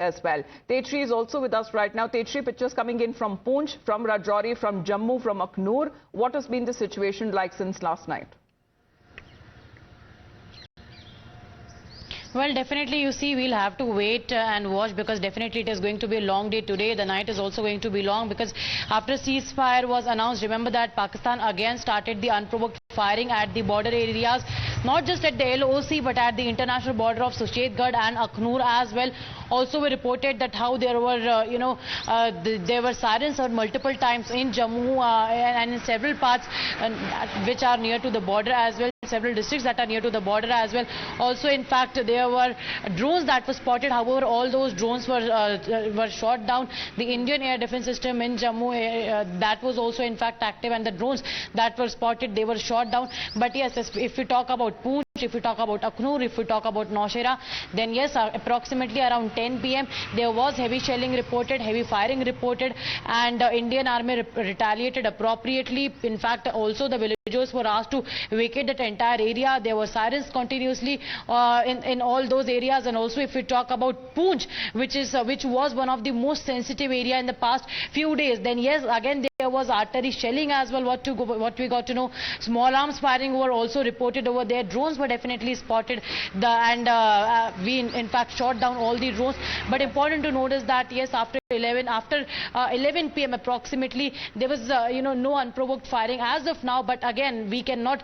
as well. Tetri is also with us right now. Tetri, pictures coming in from Poonch, from Rajouri, from Jammu, from Aknoor. What has been the situation like since last night? Well, definitely, you see, we'll have to wait and watch, because definitely it is going to be a long day today. The night is also going to be long, because after ceasefire was announced, remember that Pakistan again started the unprovoked firing at the border areas, not just at the LOC but at the international border of Suchetgarh and Aknoor as well. Also, we reported that how there were, there were sirens heard multiple times in Jammu and in several parts which are near to the border as well. Several districts that are near to the border as well. Also, in fact, there were drones that were spotted. However, all those drones were shot down. The Indian air defense system in Jammu, that was also in fact active, and the drones that were spotted, they were shot down. But yes, if we talk about Poonch, if we talk about Aknoor, if we talk about Naushera, then yes, approximately around 10 p.m. there was heavy shelling reported, heavy firing reported, and Indian Army retaliated appropriately. In fact, also the villagers were asked to vacate that entire area. There were sirens continuously in all those areas. And also, if we talk about Poonch, which was one of the most sensitive area in the past few days, then yes, again there was artillery shelling as well. What we got to know, small arms firing were also reported over there. Drones were definitely spotted, we in fact shot down all the drones. But important to notice that yes, after 11 p.m. approximately, there was no unprovoked firing as of now. But again, we cannot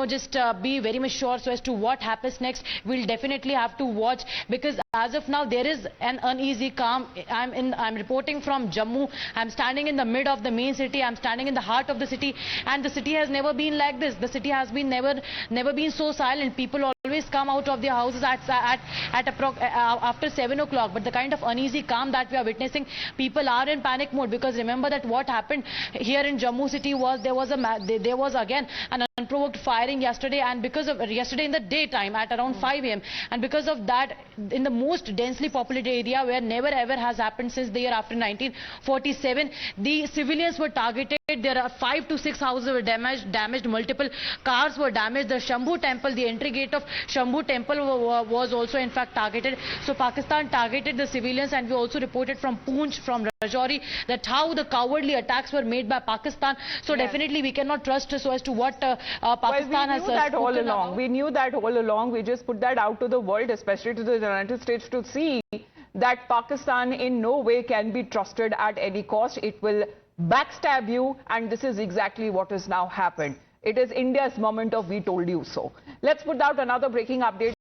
just be very much sure so as to what happens next. We'll definitely have to watch, because as of now there is an uneasy calm. I'm reporting from Jammu. I'm standing in the mid of the main city. I'm standing in the heart of the city, and the city has never been like this. The city has been never been so silent. People always come out of their houses after 7 o'clock. But the kind of uneasy calm that we are witnessing, people are in panic mode, because remember that what happened here in Jammu city was there was again an unprovoked firing yesterday, and because of yesterday in the daytime at around 5 a.m. and because of that, in the most densely populated area where never ever has happened since the year after 1947, the civilians were targeted. There are 5 to 6 houses were damaged, multiple cars were damaged. The Shambhu temple, the entry gate of Shambhu temple was also in fact targeted. So Pakistan targeted the civilians, and we also reported from Poonch, from Rajouri, that how the cowardly attacks were made by Pakistan. So definitely we cannot trust so as to what Pakistan has spoken about. We knew that all along. We just put that out to the world, especially to the United States, to see that Pakistan in no way can be trusted at any cost. It will backstab you, and this is exactly what has now happened. It is India's moment of "we told you so." Let's put out another breaking update.